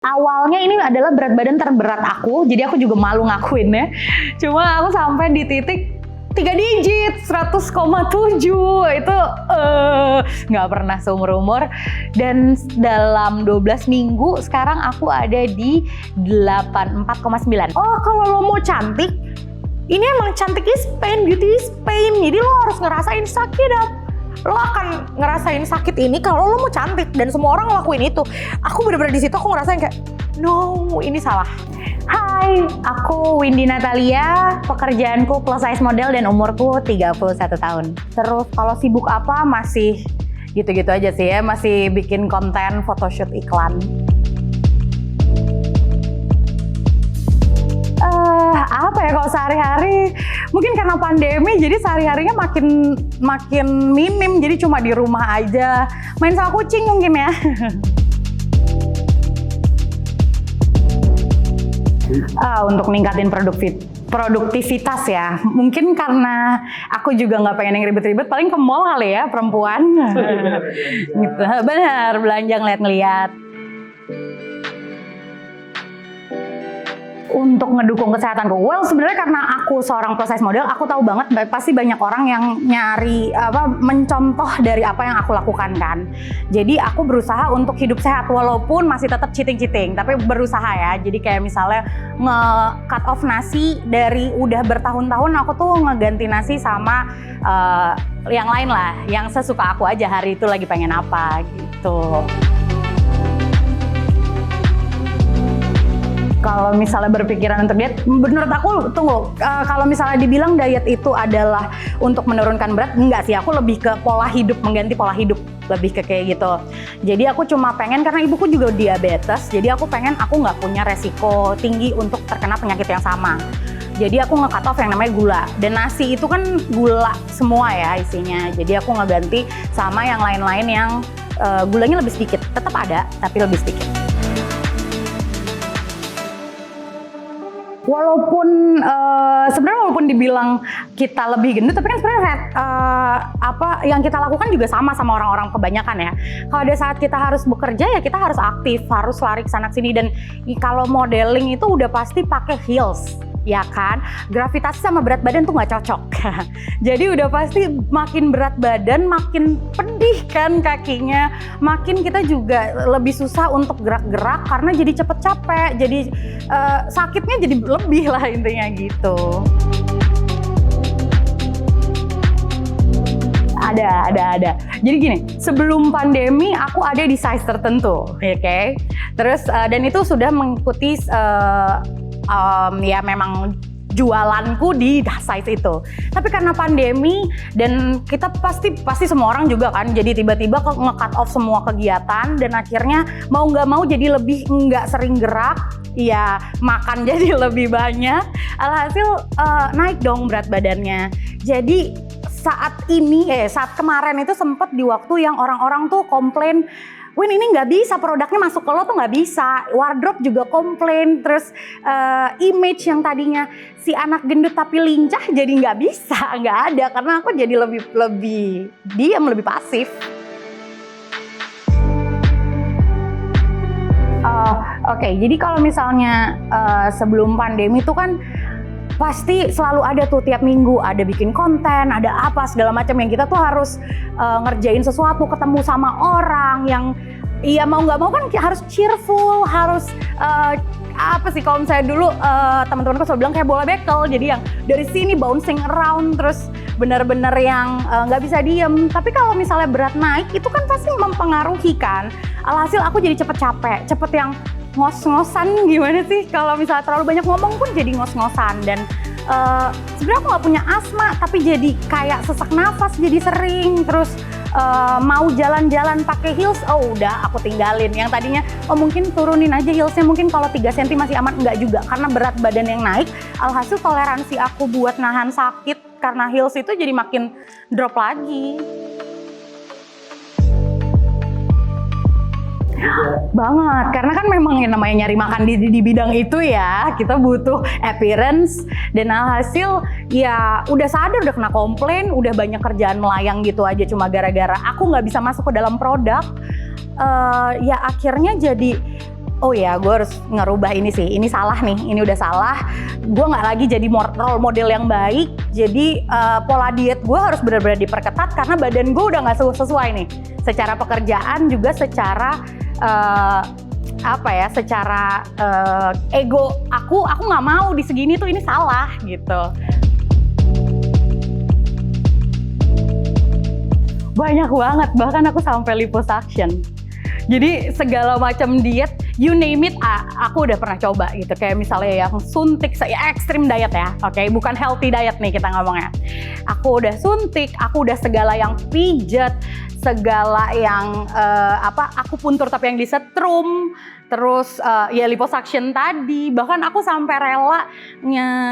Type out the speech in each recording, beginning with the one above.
Awalnya ini adalah berat badan terberat aku, jadi aku juga malu ngakuinnya. Cuma aku sampai di titik 3 digit, 100,7 itu nggak pernah seumur-umur. Dan dalam 12 minggu sekarang aku ada di 84,9. Oh, kalau lo mau cantik, ini emang cantik is pain, beauty is pain. Jadi lo harus ngerasain sakit. Lo akan ngerasain sakit ini kalau lo mau cantik, dan semua orang ngelakuin itu. Aku bener-bener di situ aku ngerasain kayak no, ini salah. Hai, aku Windy Natalia, pekerjaanku plus size model dan umurku 31 tahun. Terus kalau sibuk apa, masih gitu-gitu aja sih ya, masih bikin konten photoshoot iklan. Apa ya kalau sehari-hari, mungkin karena pandemi jadi sehari-harinya makin minim, jadi cuma di rumah aja main sama kucing mungkin ya. Untuk ningkatin produktivitas ya, mungkin karena aku juga nggak pengen yang ribet-ribet, paling ke mall kali ya, perempuan. Gitu. Bener, belanja ngeliat-ngeliat. Untuk ngedukung kesehatanku, well sebenarnya karena aku seorang plus size model, aku tahu banget pasti banyak orang yang nyari mencontoh dari apa yang aku lakukan kan. Jadi aku berusaha untuk hidup sehat walaupun masih tetap cheating, tapi berusaha ya. Jadi kayak misalnya nge-cut off nasi, dari udah bertahun-tahun aku tuh ngeganti nasi sama yang lain lah, yang sesuka aku aja, hari itu lagi pengen apa gitu. Kalau misalnya berpikiran untuk diet, menurut aku kalau misalnya dibilang diet itu adalah untuk menurunkan berat, enggak sih, aku lebih ke pola hidup, mengganti pola hidup, lebih ke kayak gitu. Jadi aku cuma pengen, karena ibuku juga diabetes, jadi aku pengen aku nggak punya resiko tinggi untuk terkena penyakit yang sama. Jadi aku nge-cut off yang namanya gula, dan nasi itu kan gula semua ya isinya, jadi aku ngeganti sama yang lain-lain yang gulanya lebih sedikit, tetap ada tapi lebih sedikit. Sebenarnya walaupun dibilang kita lebih gendut, tapi kan sebenarnya apa yang kita lakukan juga sama orang-orang kebanyakan ya. Kalau ada saat kita harus bekerja ya kita harus aktif, harus lari ke sana sini, dan kalau modeling itu udah pasti pakai heels. Ya kan, gravitasi sama berat badan tuh nggak cocok. Jadi udah pasti makin berat badan makin pedih kan kakinya, makin kita juga lebih susah untuk gerak-gerak karena jadi cepet capek, jadi sakitnya jadi lebih lah intinya gitu. Ada. Jadi gini, sebelum pandemi aku ada di size tertentu, oke? Terus dan itu sudah mengikuti ya memang jualanku di size itu. Tapi karena pandemi dan kita pasti semua orang juga kan, jadi tiba-tiba nge-cut off semua kegiatan, dan akhirnya mau nggak mau jadi lebih nggak sering gerak, ya makan jadi lebih banyak. Alhasil naik dong berat badannya. Jadi saat kemarin itu sempat di waktu yang orang-orang tuh komplain, Win ini nggak bisa, produknya masuk ke lo tuh nggak bisa. Wardrobe juga komplain, terus image yang tadinya si anak gendut tapi lincah jadi nggak bisa, nggak ada, karena aku jadi lebih diam, lebih pasif. Oke, jadi kalau misalnya sebelum pandemi tuh kan pasti selalu ada tuh tiap minggu, ada bikin konten, ada apa segala macam yang kita tuh harus ngerjain sesuatu, ketemu sama orang yang iya mau nggak mau kan harus cheerful, harus kalau misalnya dulu teman-temanku selalu bilang kayak bola bekel, jadi yang dari sini bouncing around, terus benar-benar yang nggak bisa diem. Tapi kalau misalnya berat naik itu kan pasti mempengaruhi kan. Alhasil aku jadi cepet capek, cepet yang ngos-ngosan, gimana sih, kalau misalnya terlalu banyak ngomong pun jadi ngos-ngosan. Dan sebenarnya aku nggak punya asma, tapi jadi kayak sesak nafas jadi sering. Terus mau jalan-jalan pakai heels, udah aku tinggalin. Yang tadinya mungkin turunin aja heelsnya, mungkin kalau 3 cm masih aman, enggak juga, karena berat badan yang naik. Alhasil toleransi aku buat nahan sakit karena heels itu jadi makin drop lagi. Banget, karena kan memang yang namanya nyari makan di bidang itu ya, kita butuh appearance, dan alhasil ya udah sadar, udah kena komplain, udah banyak kerjaan melayang gitu aja cuma gara-gara aku nggak bisa masuk ke dalam produk. Ya akhirnya jadi oh ya gue harus ngerubah ini sih, ini salah nih, ini udah salah, gue nggak lagi jadi role model yang baik, jadi pola diet gue harus benar-benar diperketat karena badan gue udah nggak sesuai nih, secara pekerjaan juga secara secara ego aku nggak mau di segini tuh, ini salah gitu. Banyak banget, bahkan aku sampai liposuction. Jadi segala macam diet, you name it, aku udah pernah coba gitu. Kayak misalnya yang suntik, extreme diet ya, oke? Bukan healthy diet nih kita ngomongnya. Aku udah suntik, aku udah segala yang pijat, segala yang aku puntur tapi yang disetrum, terus ya liposuction tadi. Bahkan aku sampai rela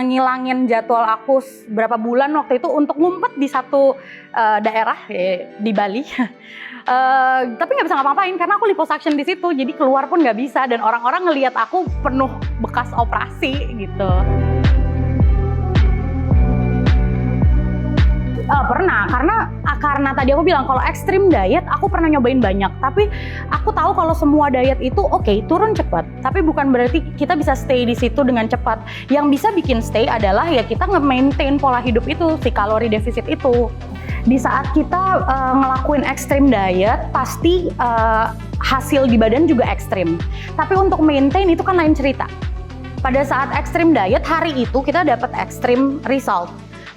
ngilangin jadwal aku berapa bulan waktu itu untuk ngumpet di satu daerah di Bali. Tapi nggak bisa ngapa-ngapain karena aku liposuction di situ, jadi keluar pun nggak bisa dan orang-orang ngelihat aku penuh bekas operasi gitu. Pernah, karena tadi aku bilang kalau extreme diet aku pernah nyobain banyak, tapi aku tahu kalau semua diet itu oke, turun cepat, tapi bukan berarti kita bisa stay di situ dengan cepat. Yang bisa bikin stay adalah ya kita nge-maintain pola hidup itu, si kalori defisit itu. Di saat kita ngelakuin extreme diet, pasti hasil di badan juga ekstrim. Tapi untuk maintain itu kan lain cerita. Pada saat extreme diet, hari itu kita dapat extreme result.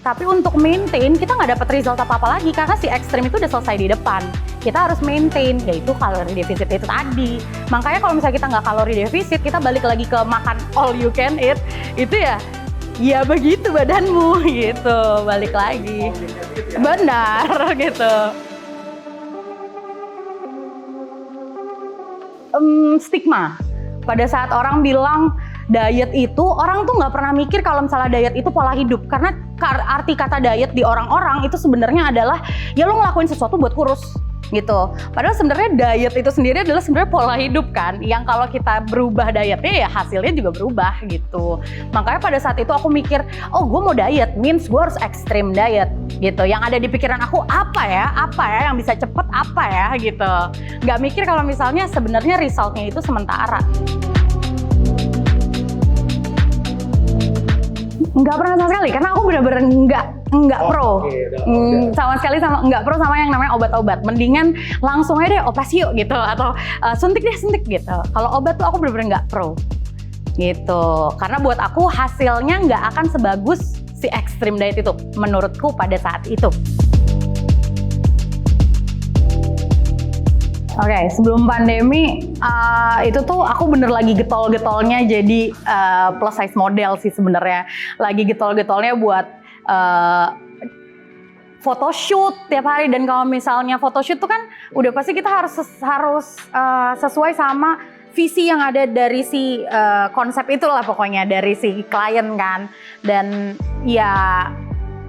Tapi untuk maintain, kita nggak dapat result apa-apa lagi karena si ekstrim itu udah selesai di depan. Kita harus maintain, yaitu kalori defisit itu tadi. Makanya kalau misalnya kita nggak kalori defisit, kita balik lagi ke makan all you can eat, itu ya begitu badanmu gitu, balik lagi. Benar gitu. Stigma. Pada saat orang bilang diet itu, orang tuh nggak pernah mikir kalau misalnya diet itu pola hidup. Karena arti kata diet di orang-orang itu sebenarnya adalah ya lo ngelakuin sesuatu buat kurus gitu. Padahal sebenarnya diet itu sendiri adalah sebenarnya pola hidup kan. Yang kalau kita berubah dietnya ya hasilnya juga berubah gitu. Makanya pada saat itu aku mikir, oh gue mau diet, means gue harus extreme diet gitu. Yang ada di pikiran aku apa ya yang bisa cepet apa ya gitu. Nggak mikir kalau misalnya sebenarnya resultnya itu sementara. Nggak pernah sama sekali, karena aku benar-benar nggak pro. Sama sekali nggak pro sama yang namanya obat-obat. Mendingan langsung aja deh operasi yuk gitu, atau suntik gitu. Kalau obat tuh aku benar-benar nggak pro gitu. Karena buat aku hasilnya nggak akan sebagus si extreme diet itu, menurutku pada saat itu. Oke, sebelum pandemi itu tuh aku bener lagi getol-getolnya jadi plus size model sih sebenarnya. Lagi getol-getolnya buat photoshoot tiap hari, dan kalau misalnya photoshoot tuh kan udah pasti kita harus sesuai sama visi yang ada dari si konsep itulah pokoknya, dari si klien kan. Dan ya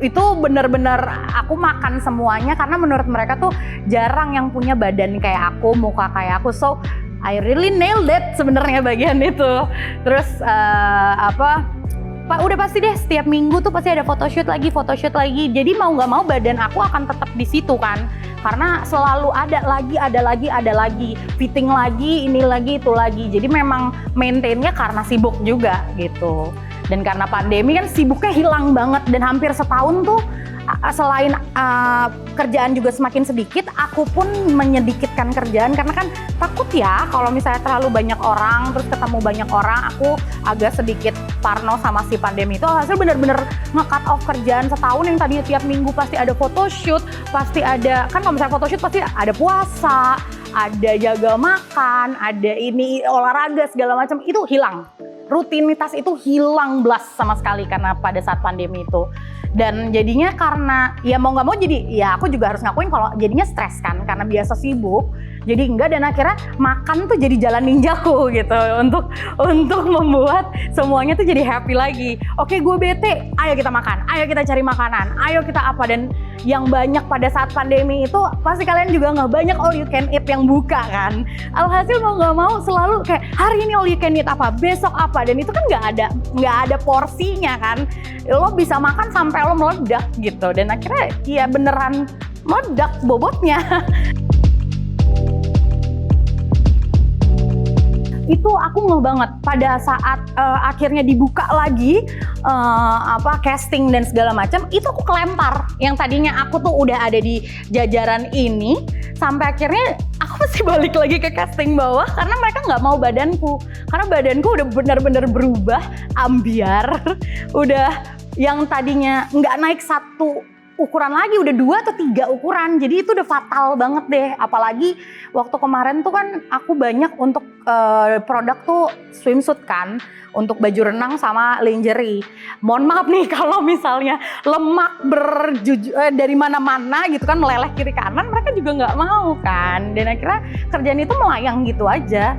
itu bener-bener aku makan semuanya karena menurut mereka tuh jarang yang punya badan kayak aku, muka kayak aku. So I really nailed it sebenarnya bagian itu. Terus udah pasti deh setiap minggu tuh pasti ada photoshoot lagi. Jadi mau nggak mau badan aku akan tetap di situ kan. Karena selalu ada lagi, fitting lagi, ini lagi, itu lagi. Jadi memang maintainnya karena sibuk juga gitu. Dan karena pandemi kan sibuknya hilang banget, dan hampir setahun tuh selain kerjaan juga semakin sedikit, aku pun menyedikitkan kerjaan karena kan takut ya kalau misalnya terlalu banyak orang, terus ketemu banyak orang, aku agak sedikit parno sama si pandemi itu. Hasil bener-bener nge-cut off kerjaan setahun yang tadinya tiap minggu pasti ada photoshoot, pasti ada, kan kalau misalnya photoshoot pasti ada puasa, ada jaga makan, ada ini olahraga segala macam, itu hilang. Rutinitas itu hilang blas sama sekali karena pada saat pandemi itu. Dan jadinya karena ya mau nggak mau jadi ya aku juga harus ngakuin kalau jadinya stres kan karena biasa sibuk. Jadi enggak, dan akhirnya makan tuh jadi jalan ninjaku gitu untuk membuat semuanya tuh jadi happy lagi. Oke, gue bete, ayo kita makan, ayo kita cari makanan, ayo kita apa. Dan yang banyak pada saat pandemi itu pasti kalian juga nggak banyak all you can eat yang buka kan. Alhasil mau nggak mau selalu kayak hari ini all you can eat apa, besok apa, dan itu kan nggak ada porsinya kan. Lo bisa makan sampai lo meledak gitu, dan akhirnya ya beneran meledak bobotnya. itu aku ngeh banget pada saat akhirnya dibuka lagi casting dan segala macam, itu aku kelempar. Yang tadinya aku tuh udah ada di jajaran ini, sampai akhirnya aku mesti balik lagi ke casting bawah karena mereka nggak mau badanku. Karena badanku udah benar-benar berubah, ambiar, udah yang tadinya nggak naik satu ukuran lagi, udah 2 atau 3 ukuran. Jadi itu udah fatal banget deh. Apalagi waktu kemarin tuh kan aku banyak untuk produk tuh swimsuit kan, untuk baju renang sama lingerie. Mohon maaf nih kalau misalnya lemak dari mana-mana gitu kan, meleleh kiri kanan, mereka juga nggak mau kan. Dan akhirnya kerjaan itu melayang gitu aja.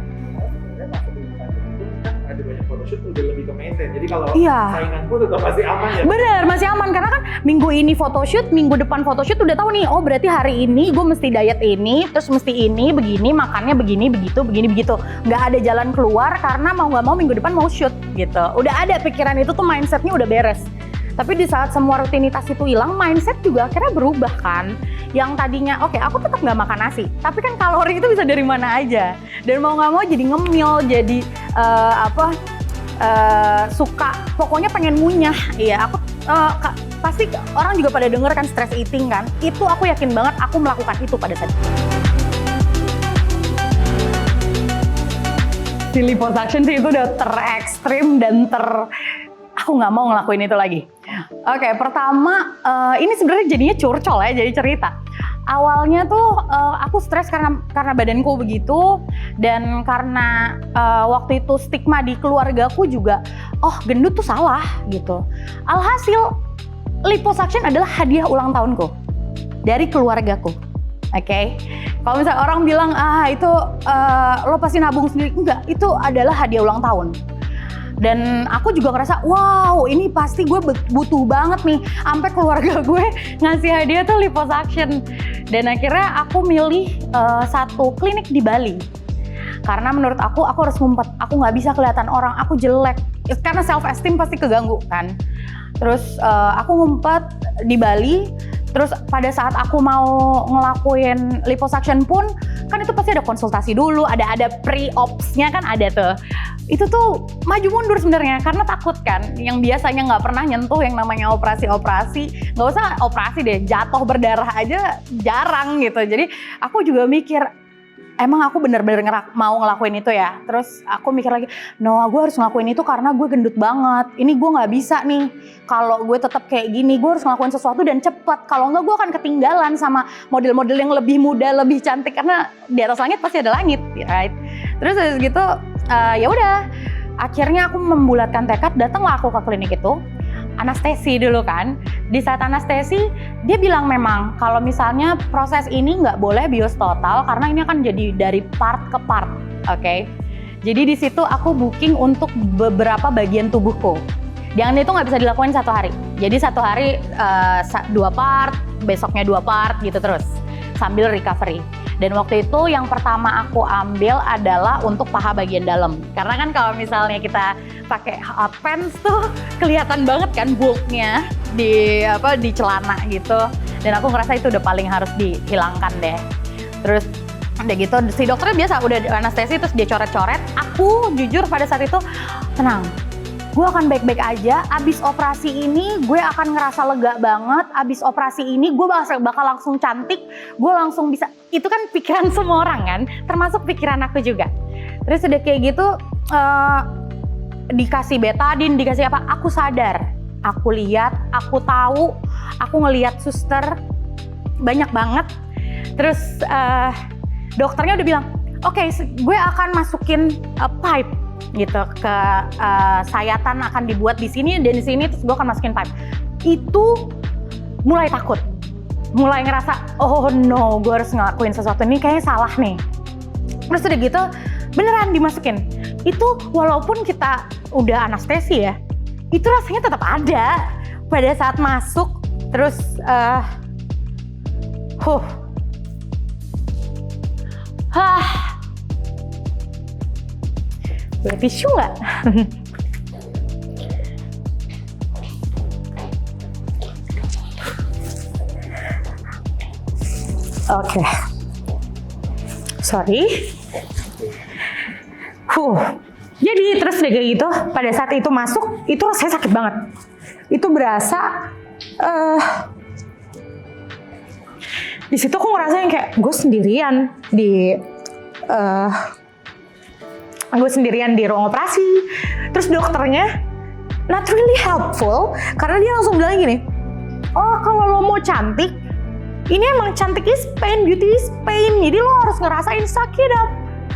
Ada banyak photoshoot udah lebih ke maintain, jadi kalau iya, sainganku tetap masih aman ya? Bener, masih aman karena kan minggu ini photoshoot, minggu depan photoshoot udah tahu nih, oh berarti hari ini gue mesti diet ini, terus mesti ini, begini, makannya begini, begitu, nggak ada jalan keluar karena mau nggak mau minggu depan mau shoot gitu. Udah ada pikiran itu tuh, mindsetnya udah beres. Tapi di saat semua rutinitas itu hilang, mindset juga akhirnya berubah kan. Yang tadinya, oke, aku tetap nggak makan nasi, tapi kan kalori itu bisa dari mana aja. Dan mau nggak mau jadi ngemil, jadi suka, pokoknya pengen ngunyah. Iya, aku pasti orang juga pada denger kan stress eating kan. Itu aku yakin banget aku melakukan itu pada saat itu. Si liposuction sih itu udah terekstrim dan aku nggak mau ngelakuin itu lagi. Oke, pertama ini sebenarnya jadinya curcol ya, jadi cerita. Awalnya tuh aku stres karena badanku begitu, dan karena waktu itu stigma di keluargaku juga, oh gendut tuh salah gitu. Alhasil liposuction adalah hadiah ulang tahunku dari keluargaku. Oke, kalau misalnya orang bilang itu lo pasti nabung sendiri, enggak, itu adalah hadiah ulang tahun. Dan aku juga ngerasa, wow ini pasti gue butuh banget nih, sampai keluarga gue ngasih hadiah tuh liposuction. Dan akhirnya aku milih satu klinik di Bali. Karena menurut aku harus ngumpet, aku nggak bisa kelihatan orang, aku jelek. Karena self esteem pasti keganggu kan. Terus aku ngumpet di Bali. Terus pada saat aku mau ngelakuin liposuction pun, kan itu pasti ada konsultasi dulu, ada pre-ops-nya kan ada tuh. Itu tuh maju mundur sebenarnya karena takut kan, yang biasanya nggak pernah nyentuh yang namanya operasi, nggak usah operasi deh, jatuh berdarah aja jarang gitu. Jadi aku juga mikir, emang aku bener-bener mau ngelakuin itu ya? Terus aku mikir lagi, no, gue harus ngelakuin itu karena gue gendut banget. Ini gue nggak bisa nih, kalau gue tetap kayak gini, gue harus ngelakuin sesuatu dan cepet. Kalau nggak, gue akan ketinggalan sama model-model yang lebih muda, lebih cantik. Karena di atas langit pasti ada langit, right? Terus habis gitu, ya udah. Akhirnya aku membulatkan tekad, datanglah aku ke klinik itu. Anestesi dulu kan. Di saat anestesi dia bilang memang kalau misalnya proses ini nggak boleh bios total karena ini akan jadi dari part ke part, oke? Jadi di situ aku booking untuk beberapa bagian tubuhku. Jangan itu nggak bisa dilakukan satu hari. Jadi satu hari 2 part, besoknya 2 part gitu terus sambil recovery. Dan waktu itu yang pertama aku ambil adalah untuk paha bagian dalam. Karena kan kalau misalnya kita pakai hot pants tuh kelihatan banget kan bulknya di celana gitu. Dan aku ngerasa itu udah paling harus dihilangkan deh. Terus udah gitu si dokternya biasa udah anestesi terus dia coret-coret. Aku jujur pada saat itu tenang. Gue akan baik-baik aja, abis operasi ini gue akan ngerasa lega banget, abis operasi ini gue bakal langsung cantik, gue langsung bisa, itu kan pikiran semua orang kan, termasuk pikiran aku juga. Terus udah kayak gitu, dikasih betadine, dikasih apa, aku sadar, aku lihat, aku tahu, aku ngelihat suster, banyak banget. Terus dokternya udah bilang, oke, gue akan masukin pipe, gitu ke sayatan akan dibuat di sini dan di sini, terus gue akan masukin pipe. Itu mulai takut, mulai ngerasa oh no, gue harus ngelakuin sesuatu ini kayaknya salah nih. Terus udah gitu beneran dimasukin. Itu walaupun kita udah anestesi ya, itu rasanya tetap ada pada saat masuk. Terus boleh tisu nggak? Oke. Sorry. Jadi terus udah kayak gitu, pada saat itu masuk, itu rasanya sakit banget. Itu berasa, di situ aku ngerasain kayak gue sendirian di ruang operasi. Terus dokternya not really helpful karena dia langsung bilang gini, oh kalau lo mau cantik, ini emang cantik is pain, beauty is pain, jadi lo harus ngerasain sakit up.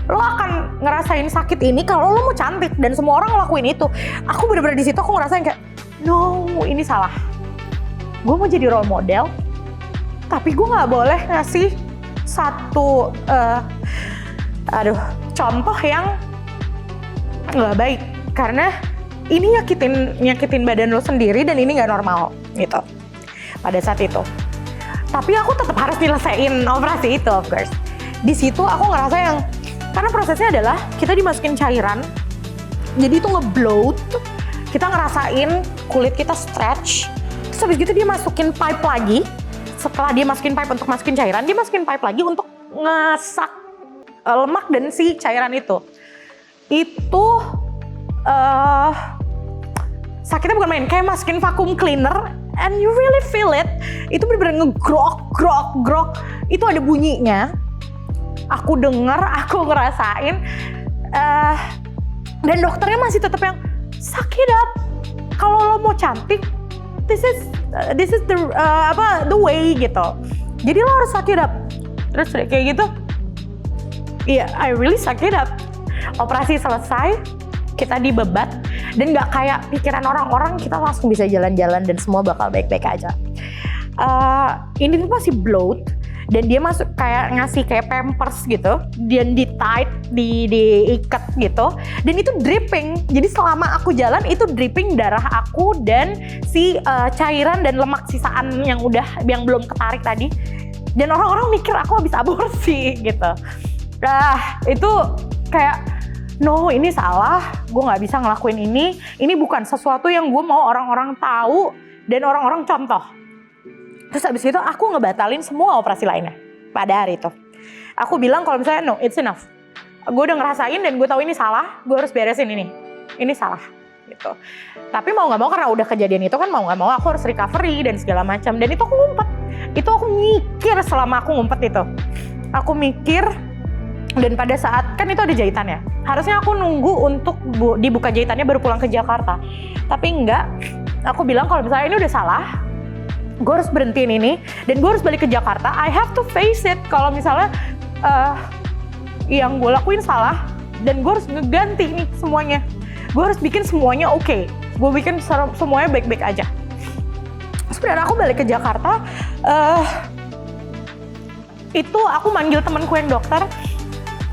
Lo akan ngerasain sakit ini kalau lo mau cantik, dan semua orang ngelakuin itu. Aku bener-bener di situ aku ngerasain kayak, no, ini salah. Gue mau jadi role model, tapi gue nggak boleh ngasih satu contoh yang nggak baik, karena ini nyakitin badan lo sendiri dan ini nggak normal gitu pada saat itu. Tapi aku tetap harus nyelesain operasi itu, of course. Di situ aku ngerasa yang, karena prosesnya adalah kita dimasukin cairan, jadi itu nge-bloat, kita ngerasain kulit kita stretch, terus habis gitu dia masukin pipe lagi. Setelah dia masukin pipe untuk masukin cairan, dia masukin pipe lagi untuk ngesak lemak dan si cairan itu. Itu sakitnya bukan main, kayak masukin vacuum cleaner and you really feel it. Itu bener-bener ngegrok. Itu ada bunyinya. Aku dengar, aku ngerasain, dan dokternya masih tetap yang sakit up. Kalau lo mau cantik, this is the way gitu. Jadi lo harus suck it up. Terus kayak gitu, iya, I really suck it up. Operasi selesai, kita dibebat, dan nggak kayak pikiran orang-orang kita langsung bisa jalan-jalan dan semua bakal baik-baik aja. Ini tuh masih bloat, dan dia masuk kayak ngasih kayak pampers gitu, dan diikat gitu, dan itu dripping. Jadi selama aku jalan itu dripping darah aku dan si cairan dan lemak sisaan yang belum ketarik tadi. Dan orang-orang mikir aku habis aborsi gitu. Itu kayak, no, ini salah, gue nggak bisa ngelakuin ini bukan sesuatu yang gue mau orang-orang tahu dan orang-orang contoh. Terus abis itu aku ngebatalin semua operasi lainnya pada hari itu. Aku bilang kalau misalnya no, it's enough. Gue udah ngerasain dan gue tahu ini salah, gue harus beresin ini salah gitu. Tapi mau nggak mau, karena udah kejadian itu kan, mau nggak mau aku harus recovery dan segala macam. Dan itu aku ngumpet, itu aku mikir selama aku ngumpet itu. Aku mikir. Dan pada saat, kan itu ada jahitannya, harusnya aku nunggu untuk dibuka jahitannya baru pulang ke Jakarta. Tapi enggak, aku bilang kalau misalnya ini udah salah, gue harus berhentiin ini, dan gue harus balik ke Jakarta. I have to face it, kalau misalnya yang gue lakuin salah, dan gue harus ngeganti nih semuanya. Gue harus bikin semuanya oke, gue bikin semuanya baik-baik aja. Sebenarnya aku balik ke Jakarta, itu aku manggil temanku yang dokter.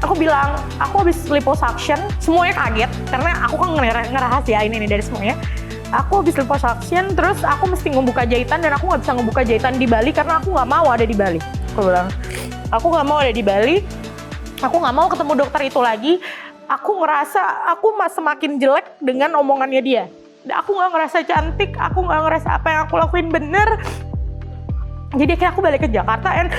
Aku bilang, aku habis liposuction, semuanya kaget karena aku kan ngerahasiain ini dari semuanya. Aku habis liposuction, terus aku mesti ngebuka jahitan, dan aku nggak bisa ngebuka jahitan di Bali karena aku nggak mau ada di Bali. Aku bilang, aku nggak mau ada di Bali, aku nggak mau ketemu dokter itu lagi. Aku ngerasa aku semakin jelek dengan omongannya dia. Aku nggak ngerasa cantik, aku nggak ngerasa apa yang aku lakuin bener. Jadi akhirnya aku balik ke Jakarta, and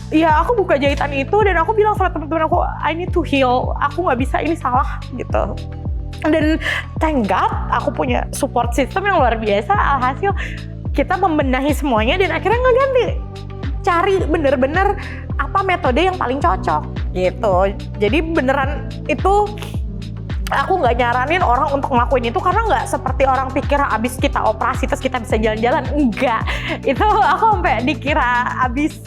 ya aku buka jahitan itu, dan aku bilang sama teman-teman aku, I need to heal, aku nggak bisa, ini salah gitu. Dan thank God aku punya support system yang luar biasa. Alhasil kita membenahi semuanya dan akhirnya ngeganti, cari bener-bener apa metode yang paling cocok gitu. Jadi beneran itu aku nggak nyaranin orang untuk ngelakuin itu, karena nggak seperti orang pikir abis kita operasi terus kita bisa jalan-jalan. Enggak, itu aku sampai dikira abis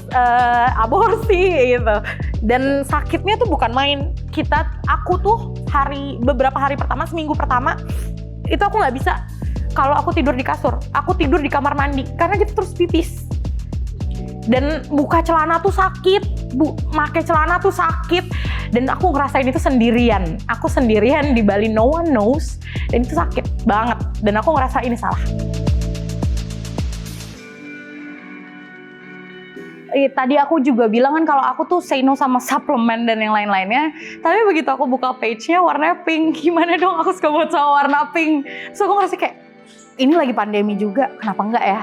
aborsi gitu. Dan sakitnya tuh bukan main. Aku tuh beberapa hari pertama, seminggu pertama itu aku nggak bisa. Kalau aku tidur di kasur, aku tidur di kamar mandi karena gitu terus pipis. Dan buka celana tuh sakit, pakai celana tuh sakit, dan aku ngerasain itu sendirian. Aku sendirian di Bali, no one knows, dan itu sakit banget. Dan aku ngerasa ini salah. Tadi aku juga bilang kan kalau aku tuh say no sama suplemen dan yang lain-lainnya. Tapi begitu aku buka page-nya warnanya pink, gimana dong aku suka banget sama warna pink. So aku ngerasa kayak, ini lagi pandemi juga, kenapa enggak ya?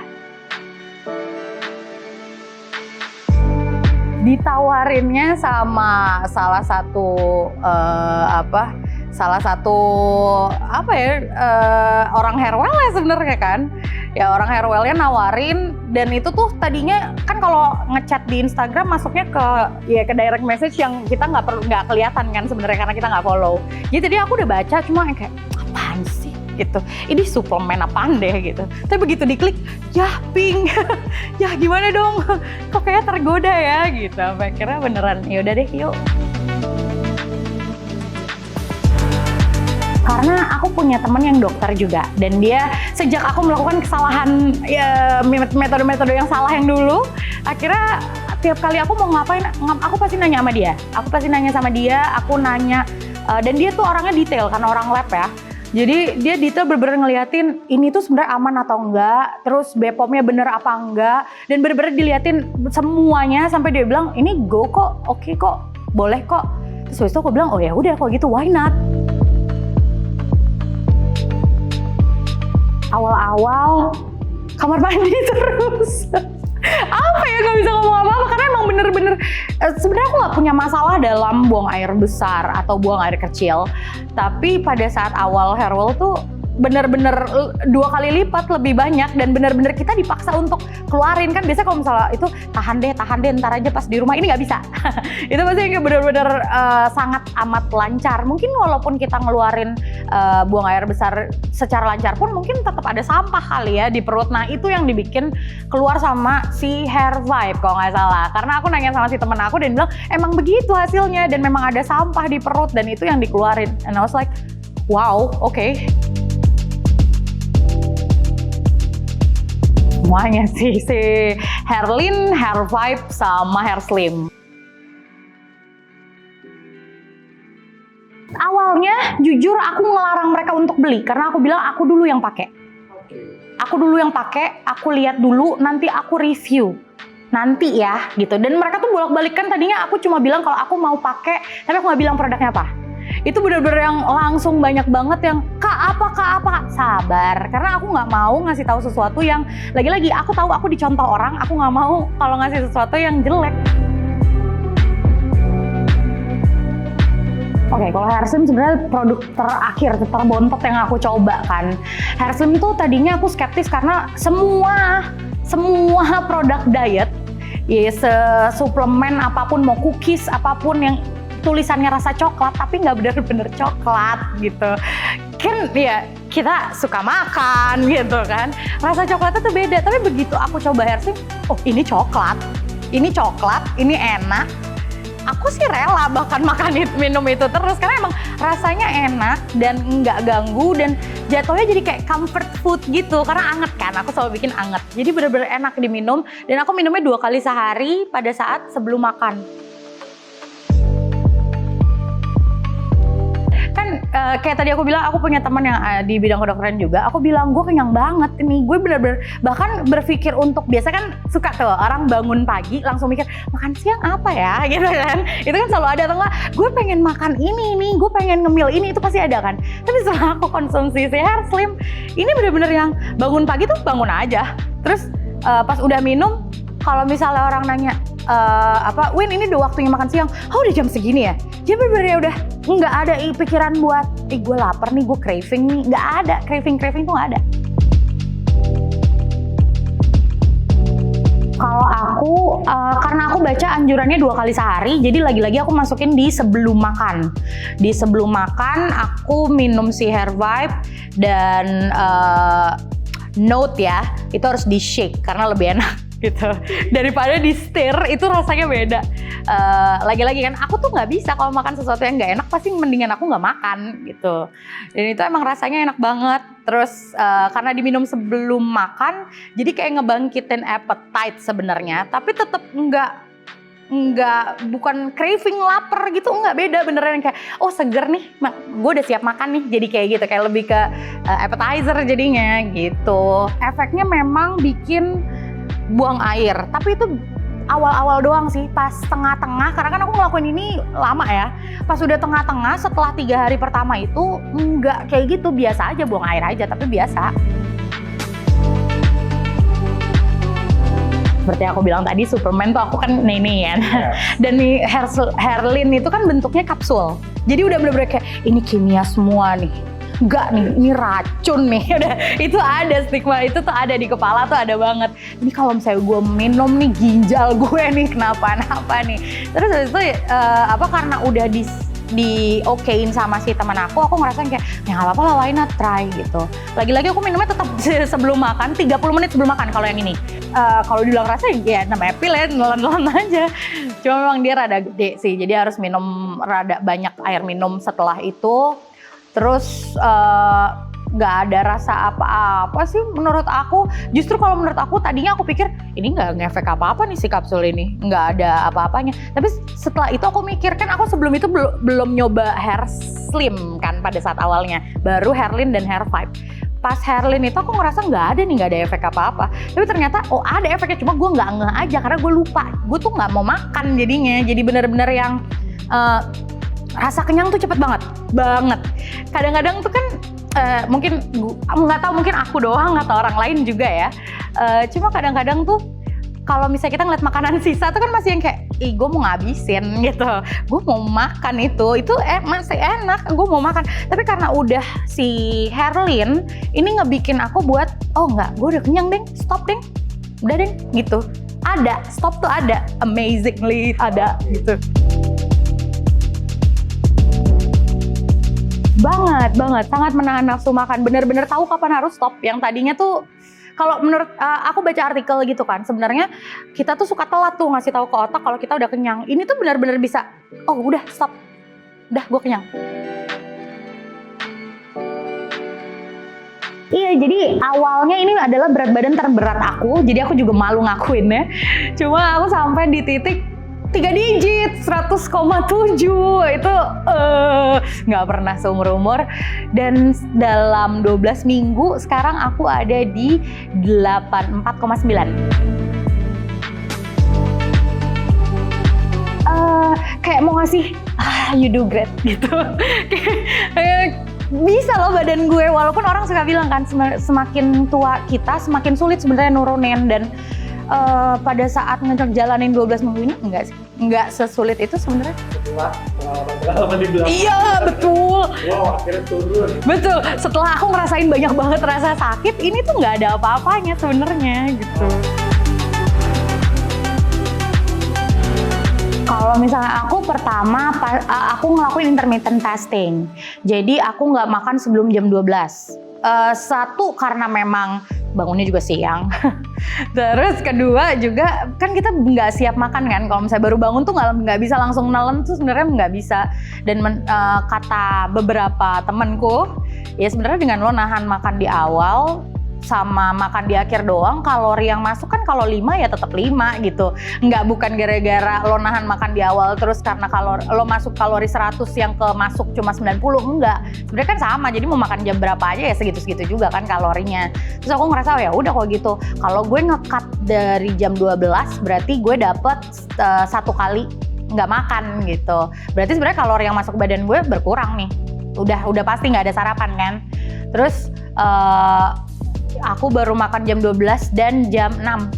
Ditawarinnya sama salah satu salah satu orang Hairwell ya sebenarnya kan. Ya orang Hairwell-nya nawarin, dan itu tuh tadinya kan kalau ngechat di Instagram masuknya ke direct message yang kita nggak kelihatan kan sebenarnya karena kita nggak follow. Jadi tadi aku udah baca cuma kayak apaan sih gitu. Ini suplemen apaan deh gitu. Tapi begitu diklik, ya pink. Ya gimana dong? Kok kayak tergoda ya gitu. Sampai akhirnya beneran yaudah deh yuk. Karena aku punya teman yang dokter juga, dan dia sejak aku melakukan kesalahan metode-metode yang salah yang dulu, akhirnya tiap kali aku mau ngapain, aku pasti nanya sama dia. Aku nanya, dan dia tuh orangnya detail karena orang lab ya. Jadi dia detail bener-bener ngeliatin ini tuh sebenarnya aman atau enggak, terus BPOM-nya bener apa enggak, dan bener-bener diliatin semuanya sampai dia bilang ini go kok, oke kok, boleh kok. Terus habis itu aku bilang oh ya udah kalau gitu why not? Awal-awal kamar mandi terus. Apa ya, gak bisa ngomong apa-apa karena emang bener-bener sebenarnya aku gak punya masalah dalam buang air besar atau buang air kecil, tapi pada saat awal Hairwell tuh bener-bener 2 kali lipat lebih banyak, dan bener-bener kita dipaksa untuk keluarin. Kan biasanya kalau misalnya itu tahan deh ntar aja pas di rumah, ini nggak bisa. Itu pasti bener-bener sangat amat lancar. Mungkin walaupun kita ngeluarin buang air besar secara lancar pun mungkin tetap ada sampah kali ya di perut. Nah itu yang dibikin keluar sama si Hair Vibe kalau nggak salah, karena aku nanya sama si temen aku dan bilang emang begitu hasilnya, dan memang ada sampah di perut dan itu yang dikeluarin. And I was like wow, okay. Semuanya sih, si Hairlyn, Hair Vibe, sama Hair Slim. Awalnya jujur aku ngelarang mereka untuk beli karena aku bilang aku dulu yang pakai. Aku lihat dulu, nanti aku review. Nanti ya gitu. Dan mereka tuh bolak-balik kan, tadinya aku cuma bilang kalau aku mau pakai, tapi aku nggak bilang produknya apa. Itu bener-bener yang langsung banyak banget yang kak apa, sabar, karena aku nggak mau ngasih tahu sesuatu yang lagi-lagi aku tahu aku dicontoh orang, aku nggak mau kalau ngasih sesuatu yang jelek. Oke, kalau Hair Slim sebenarnya produk terakhir, terbontot yang aku coba kan. Hair Slim tuh tadinya aku skeptis karena semua produk diet, ya suplemen apapun, mau cookies apapun yang tulisannya rasa coklat tapi nggak bener-bener coklat gitu kan, ya kita suka makan gitu kan, rasa coklatnya tuh beda. Tapi begitu aku coba Hair Slim, oh ini coklat, ini enak. Aku sih rela bahkan minum itu terus karena emang rasanya enak dan nggak ganggu, dan jatuhnya jadi kayak comfort food gitu karena anget kan, aku selalu bikin anget, jadi bener-bener enak diminum. Dan aku minumnya 2 kali sehari pada saat sebelum makan. Kayak tadi aku bilang, aku punya teman yang di bidang kedokteran juga. Aku bilang gue kenyang banget ini, gue bener-bener bahkan berpikir untuk, biasa kan suka tuh orang bangun pagi langsung mikir makan siang apa ya gitu kan, itu kan selalu ada. Atau enggak gue pengen makan ini nih, gue pengen ngemil ini, itu pasti ada kan. Tapi setelah aku konsumsi si Hair Slim ini bener-bener yang bangun pagi tuh bangun aja, terus pas udah minum, kalau misalnya orang nanya Win ini udah waktunya makan siang, oh udah jam segini ya, jadi bener-bener udah nggak ada pikiran buat gue lapar nih, gue craving nih, nggak ada, craving tuh nggak ada. Kalau aku, karena aku baca anjurannya 2 kali sehari, jadi lagi-lagi aku masukin di sebelum makan. Di sebelum makan aku minum si Hair Vibe, dan note ya, itu harus di shake karena lebih enak gitu daripada di stir, itu rasanya beda. Lagi-lagi kan aku tuh nggak bisa kalau makan sesuatu yang nggak enak, pasti mendingan aku nggak makan gitu. Dan itu emang rasanya enak banget. Terus karena diminum sebelum makan, jadi kayak ngebangkitin appetite sebenarnya, tapi tetap bukan craving lapar gitu, nggak, beda beneran kayak oh seger nih, gue udah siap makan nih, jadi kayak gitu, kayak lebih ke appetizer jadinya gitu. Efeknya memang bikin buang air, tapi itu awal-awal doang sih, pas tengah-tengah, karena kan aku ngelakuin ini lama ya, pas udah tengah-tengah setelah 3 hari pertama itu nggak kayak gitu, biasa aja, buang air aja tapi biasa. seperti aku bilang tadi, Superman tuh aku kan ini kan. Dan nih Hairlyn itu kan bentuknya kapsul. Jadi udah bener-bener kayak ini kimia semua nih. Enggak nih, ini racun nih. Udah itu ada stigma itu tuh ada di kepala tuh ada banget. Ini kalau misalnya gue minum nih ginjal gue nih kenapa-napa nih. Terus habis itu karena udah di okein sama si teman aku ngerasain kayak ya nggak apa-apa lah, why not try gitu. Lagi-lagi aku minumnya tetap sebelum makan, 30 menit sebelum makan kalau yang ini. Kalau dibilang rasa ya namanya pil ya, nelan-nelan aja. Cuma memang dia rada gede sih, jadi harus minum rada banyak air minum setelah itu. Terus nggak ada rasa apa-apa sih menurut aku. Justru kalau menurut aku tadinya aku pikir ini nggak ngefek apa-apa nih si kapsul ini, nggak ada apa-apanya. Tapi setelah itu aku mikir, kan aku sebelum itu belum nyoba hair slim kan pada saat awalnya, baru Hairlyn dan Hair Vibe. Pas Hairlyn itu aku ngerasa nggak ada efek apa-apa. Tapi ternyata ada efeknya, cuma gue nggak ngeh aja karena gue lupa. Gue tuh nggak mau makan jadinya. Jadi bener-bener yang rasa kenyang tuh cepet banget. Kadang-kadang tuh kan mungkin nggak tahu, mungkin aku doang atau orang lain juga ya. Cuma kadang-kadang tuh kalau misalnya kita ngeliat makanan sisa tuh kan masih yang kayak, ih gue mau ngabisin gitu. Gue mau makan itu masih enak, gue mau makan. Tapi karena udah si Hairlyn, ini ngebikin aku buat, oh enggak, gue udah kenyang deng, stop deng, udah deng gitu. Ada, stop tuh ada, amazingly ada gitu. Banget, sangat menahan nafsu makan, bener-bener tahu kapan harus stop. Yang tadinya tuh, kalau menurut aku baca artikel gitu kan, sebenarnya kita tuh suka telat tuh ngasih tahu ke otak kalau kita udah kenyang. Ini tuh benar-benar bisa, oh udah stop, udah gue kenyang. Iya, jadi awalnya ini adalah berat badan terberat aku, jadi aku juga malu ngakuinnya. Cuma aku sampai di titik 3 digit, 100,7 itu nggak pernah seumur-umur. Dan dalam 12 minggu sekarang aku ada di 84,9. Kayak mau ngasih, you do great gitu. Bisa loh badan gue, walaupun orang suka bilang kan semakin tua kita semakin sulit sebenarnya nurunin. Dan pada saat ngejalanin 12 minggu ini enggak sesulit itu sebenarnya. Setelah pengalaman di belakang. Iya, betul. Wow, akhirnya turun. Betul. Setelah aku ngerasain banyak banget rasa sakit, ini tuh nggak ada apa-apanya sebenarnya gitu. Kalau misalnya aku pertama, aku ngelakuin intermittent fasting. Jadi aku nggak makan sebelum jam 12. Satu, karena memang bangunnya juga siang. Terus kedua juga kan kita nggak siap makan kan. Kalau misalnya baru bangun tuh nggak bisa langsung nelen tuh sebenarnya nggak bisa. Dan kata beberapa temanku, ya sebenarnya dengan lo nahan makan di awal sama makan di akhir doang, kalori yang masuk kan kalau 5 ya tetap 5 gitu. Bukan gara-gara lo nahan makan di awal terus karena lo masuk kalori 100 yang ke masuk cuma 90, enggak. Sebenarnya kan sama, jadi mau makan jam berapa aja ya segitu-segitu juga kan kalorinya. Terus aku ngerasa ya udah kalau gitu, kalau gue nge-cut dari jam 12 berarti gue dapet 1 kali nggak makan gitu. Berarti sebenarnya kalori yang masuk ke badan gue berkurang nih. Udah pasti nggak ada sarapan kan. Terus aku baru makan jam 12 dan jam 6.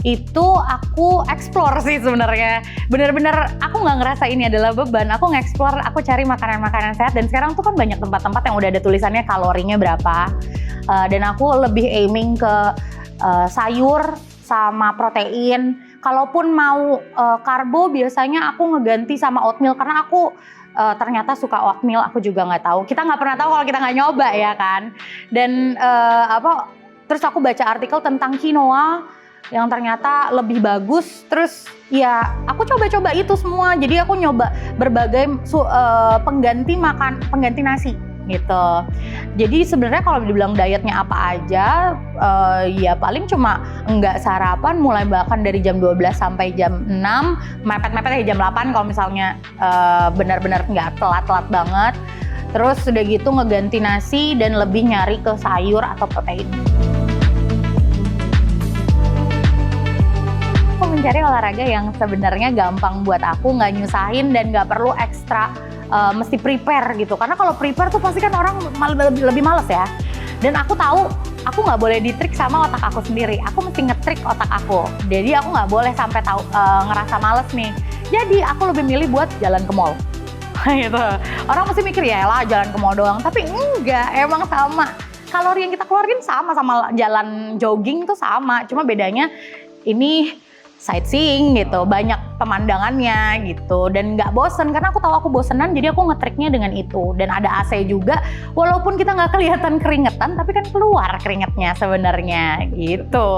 Itu aku explore sih sebenarnya. Bener-bener aku nggak ngerasa ini adalah beban. Aku nge-explore, aku cari makanan-makanan sehat. Dan sekarang tuh kan banyak tempat-tempat yang udah ada tulisannya kalorinya berapa. Dan aku lebih aiming ke sayur sama protein. Kalaupun mau karbo, biasanya aku ngeganti sama oatmeal karena aku ternyata suka oatmeal. Aku juga nggak tahu. Kita nggak pernah tahu kalau kita nggak nyoba ya kan. Dan terus aku baca artikel tentang quinoa yang ternyata lebih bagus. Terus ya aku coba-coba itu semua. Jadi aku nyoba berbagai pengganti nasi gitu. Jadi sebenarnya kalau dibilang dietnya apa aja, ya paling cuma enggak sarapan, mulai bahkan dari jam 12 sampai jam 6, mepet-mepet ya jam 8 kalau misalnya benar-benar enggak telat-telat banget. Terus udah gitu ngeganti nasi dan lebih nyari ke sayur atau protein. Aku mencari olahraga yang sebenarnya gampang buat aku, nggak nyusahin dan nggak perlu ekstra mesti prepare gitu. Karena kalau prepare tuh pasti kan orang lebih males ya. Dan aku tahu aku nggak boleh ditrik sama otak aku sendiri. Aku mesti ngetrik otak aku. Jadi aku nggak boleh sampai tahu ngerasa males nih. Jadi aku lebih milih buat jalan ke mall. Gitu. Orang mesti mikir ya lah jalan ke mall doang. Tapi enggak, emang sama. Kalori yang kita keluarin sama jalan jogging tuh sama. Cuma bedanya ini sightseeing gitu, banyak pemandangannya gitu, dan nggak bosen karena aku tahu aku bosenan, jadi aku ngetriknya dengan itu. Dan ada AC juga, walaupun kita nggak kelihatan keringetan, tapi kan keluar keringetnya sebenarnya gitu.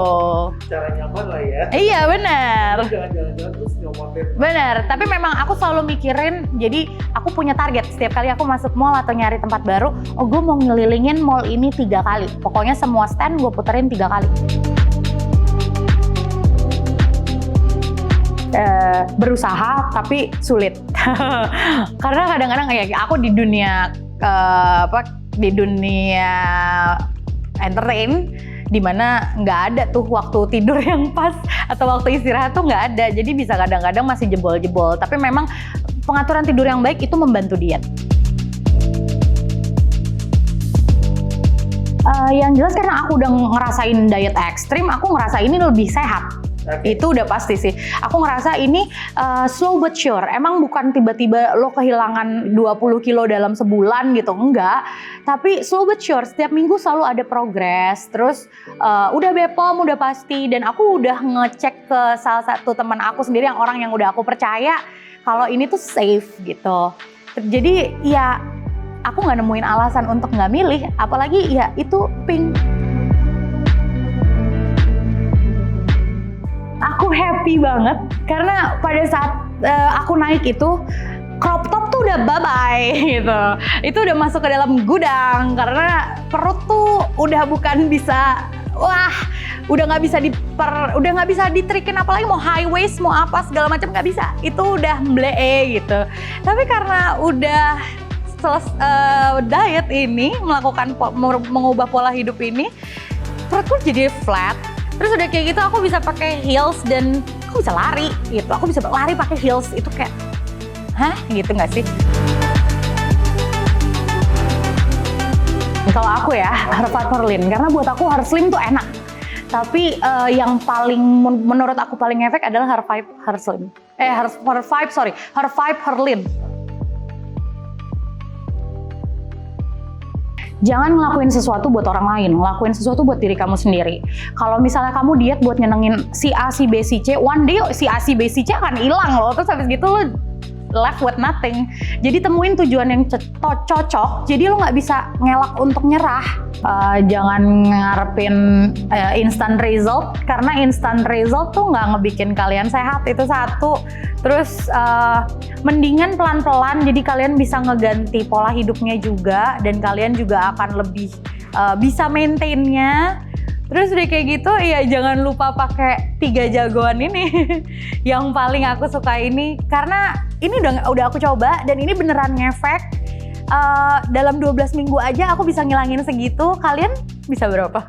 Cara nyaman lah ya. Iya benar. Jangan jalan-jalan terus nyomotin. Benar, tapi memang aku selalu mikirin, jadi aku punya target setiap kali aku masuk mall atau nyari tempat baru, oh gue mau ngelilingin mall ini 3 kali. Pokoknya semua stand gue puterin 3 kali. Berusaha tapi sulit karena kadang-kadang kayak aku di dunia entertain dimana nggak ada tuh waktu tidur yang pas atau waktu istirahat tuh nggak ada, jadi bisa kadang-kadang masih jebol-jebol, tapi memang pengaturan tidur yang baik itu membantu diet. Yang jelas karena aku udah ngerasain diet ekstrim, aku ngerasa ini lebih sehat. Okay. Itu udah pasti sih. Aku ngerasa ini slow but sure. Emang bukan tiba-tiba lo kehilangan 20 kilo dalam sebulan gitu, enggak. Tapi slow but sure, setiap minggu selalu ada progres. Terus udah BPOM, udah pasti. Dan aku udah ngecek ke salah satu teman aku sendiri, yang orang yang udah aku percaya kalau ini tuh safe gitu. Jadi ya aku nggak nemuin alasan untuk nggak milih. Apalagi ya itu pink. Aku happy banget karena pada saat aku naik itu crop top tuh udah bye-bye gitu. Itu udah masuk ke dalam gudang karena perut tuh udah bukan bisa, udah nggak bisa ditrikin, apalagi mau high waist mau apa segala macam nggak bisa. Itu udah mblee gitu. Tapi karena udah diet ini, mengubah pola hidup ini, perutku jadi flat. Terus udah kayak gitu aku bisa pakai heels dan aku bisa lari gitu. Aku bisa lari pakai heels, itu kayak hah gitu nggak sih? Kalau aku ya Her5 Herlin, karena buat aku Herslim tuh enak. Tapi yang paling menurut aku paling efek adalah Her5 Herslim. Her5 Herlin. Jangan ngelakuin sesuatu buat orang lain, ngelakuin sesuatu buat diri kamu sendiri. Kalau misalnya kamu diet buat nyenengin si A, si B, si C, one day si A, si B, si C akan hilang loh. Terus habis gitu lo left with nothing. Jadi temuin tujuan yang cocok, jadi lo nggak bisa ngelak untuk nyerah. Jangan ngarepin instant result, karena instant result tuh nggak ngebikin kalian sehat, itu satu. Terus mendingan pelan-pelan, jadi kalian bisa ngeganti pola hidupnya juga, dan kalian juga akan lebih bisa maintainnya. Terus udah kayak gitu, ya jangan lupa pakai 3 jagoan ini. Yang paling aku suka ini, karena ini udah aku coba dan ini beneran ngefek. Dalam 12 minggu aja aku bisa ngilangin segitu. Kalian bisa berapa?